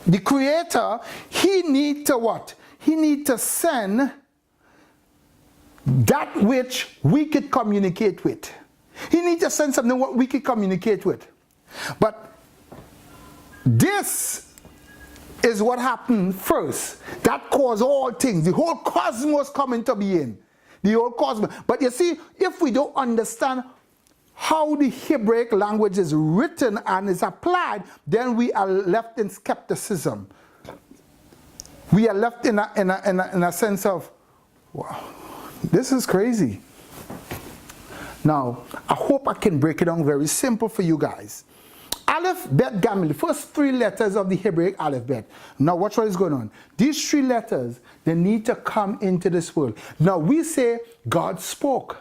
the Creator, he need to what? He need to send that which we could communicate with. He need to send something what we could communicate with. But this is what happened first. That caused all things. The whole cosmos come into being. The whole cosmos. But you see, if we don't understand how the Hebraic language is written and is applied, then we are left in skepticism. We are left in a sense of, wow, this is crazy. Now, I hope I can break it down very simple for you guys. Aleph, Bet, Gamil, the first 3 letters of the Hebraic alphabet. Now watch what is going on. These 3 letters, they need to come into this world. Now we say God spoke.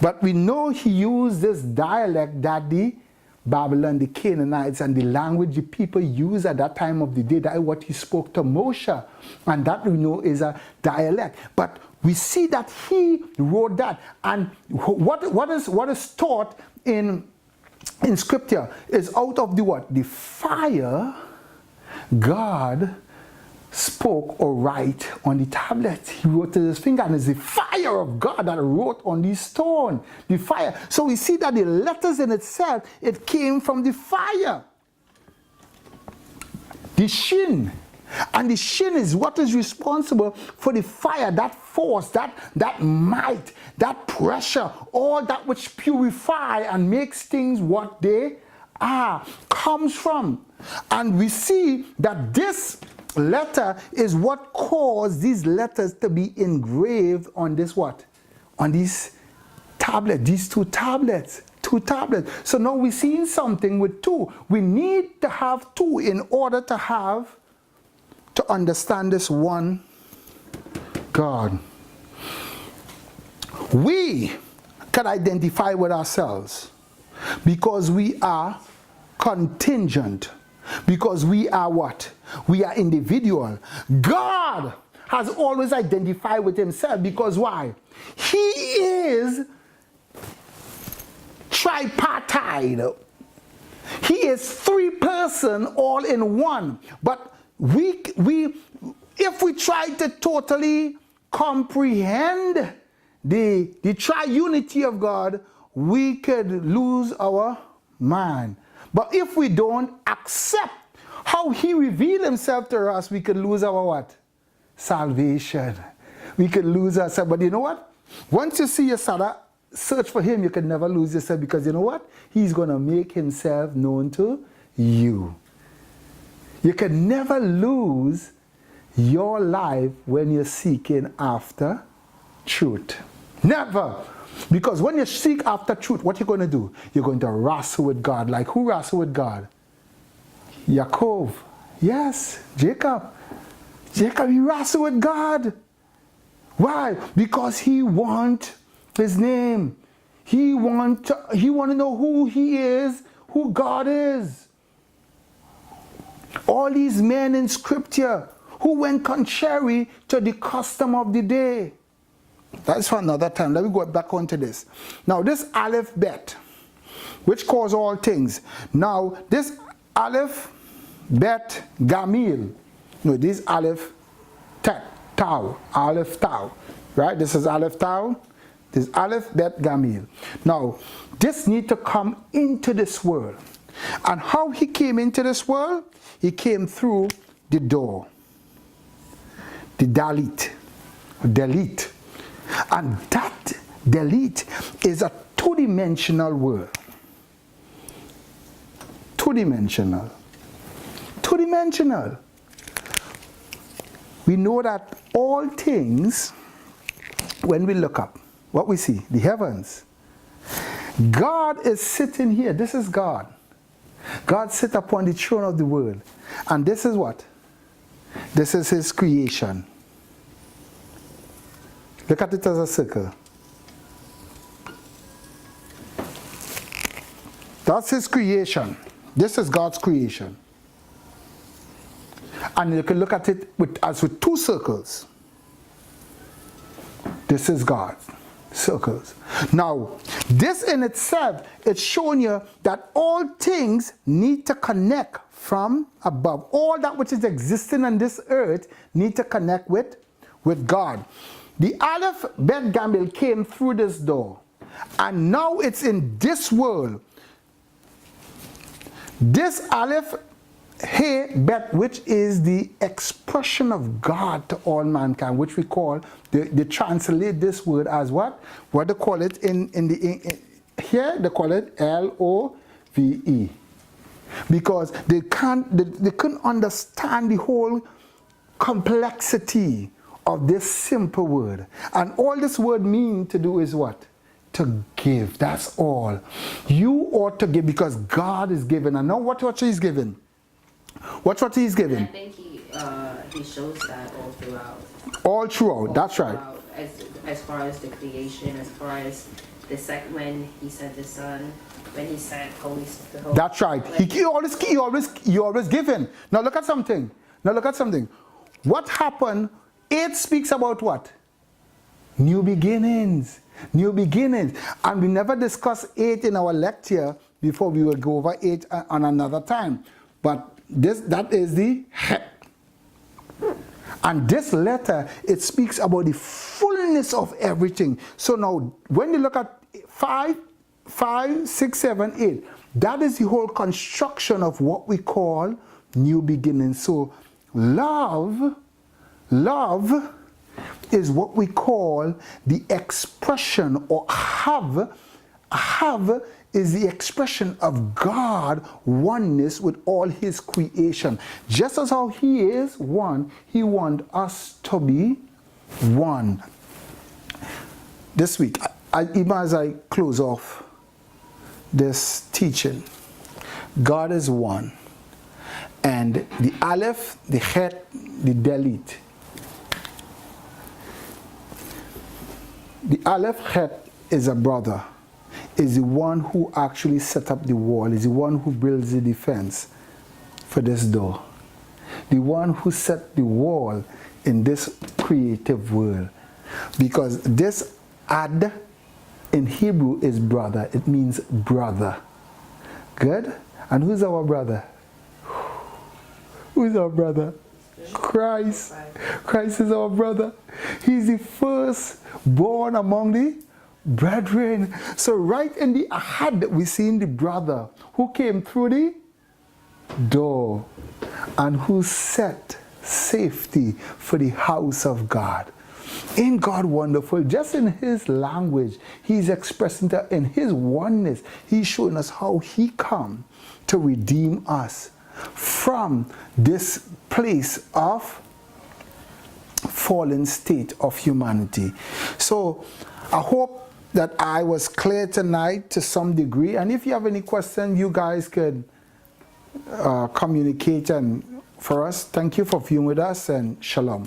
But we know he used this dialect that the Babylon, the Canaanites, and the language the people use at that time of the day. That is what he spoke to Moshe. And that we know is a dialect. But we see that he wrote that. And what is taught in scripture is out of the what? The fire, God spoke or write on the tablet. He wrote to his finger, and it's the fire of God that wrote on the stone. The fire. So we see that the letters in itself, it came from the fire. The shin. And the shin is what is responsible for the fire, that force, that might, that pressure, all that which purify and makes things what they are, comes from. And we see that this letter is what caused these letters to be engraved on this what? On these tablets, these 2 tablets. 2 tablets. So now we're seeing something with 2. We need to have 2 in order to understand this one God. We can identify with ourselves because we are contingent. Because we are what? We are individual. God has always identified with himself because why? He is tripartite. He is 3 persons all in one. But if we try to totally comprehend the triunity of God, we could lose our mind. But if we don't accept how he revealed himself to us, we could lose our what? Salvation. We could lose ourselves. But you know what? Once you see yourself, search for him, you can never lose yourself, because you know what? He's going to make himself known to you. You can never lose your life when you're seeking after truth. Never. Because when you seek after truth, what you're going to do? You're going to wrestle with God. Like who wrestled with God? Yaakov. Yes, Jacob. Jacob, he wrestled with God. Why? Because he wants his name. He want to know who he is, who God is. All these men in scripture who went contrary to the custom of the day. That's for another time. Let me go back onto this. Now this Aleph Bet, which cause all things. Now this Aleph Bet Gamil. No, this Aleph Tau. Aleph Tau. Right? This is Aleph Tau. This Aleph Bet Gamil. Now this need to come into this world. And how he came into this world? He came through the door. The Dalit. Delete. And that delete is a two-dimensional word. Two-dimensional. Two-dimensional. We know that all things, when we look up, what we see, the heavens, God is sitting here. This is God. God sits upon the throne of the world. And this is what? This is his creation. Look at it as a circle. That's his creation. This is God's creation. And you can look at it as with two circles. This is God. circles. Now, this in itself, it's showing you that all things need to connect from above. All that which is existing on this earth need to connect with God. The Aleph Bet Gambil came through this door, and now it's in this world. This Aleph Hey Bet, which is the expression of God to all mankind, which we call, they translate this word as what? What they call it here, they call it Love. Because they couldn't understand the whole complexity of this simple word. And all this word means to do is what? To give. That's all. You ought to give because God is giving. And now what he's giving? Watch what he's giving. I think he shows that all throughout. All throughout, that's right. As far as the creation, as far as when he sent the Son, when he sent Holy Spirit. That's right. He always giving. Now look at something. What happened? It speaks about what? New beginnings. New beginnings. And we never discussed 8 in our lecture before. We will go over 8 on another time. But that is the Het. And this letter, it speaks about the fullness of everything. So now, when you look at 5, 6, 7, 8, that is the whole construction of what we call new beginnings. So love is what we call the expression, or have is the expression of God oneness with all his creation. Just as how he is one, he wants us to be one. This week, even as I close off this teaching, God is one. And the Aleph, the Het, the Dalit. The Aleph Het is a brother. Is the one who actually set up the wall, is the one who builds the defense for this door. The one who set the wall in this creative world. Because this Ad in Hebrew is brother. It means brother. Good? And who's our brother? Who's our brother? Christ. Christ is our brother. He's the first born among the brethren. So right in the AHHAD, we see the brother who came through the door and who set safety for the house of God. Ain't God wonderful? Just in his language, he's expressing that in his oneness, he's showing us how he come to redeem us from this place of fallen state of humanity. So I hope that I was clear tonight to some degree. And if you have any questions, you guys could communicate for us. Thank you for viewing with us, and shalom.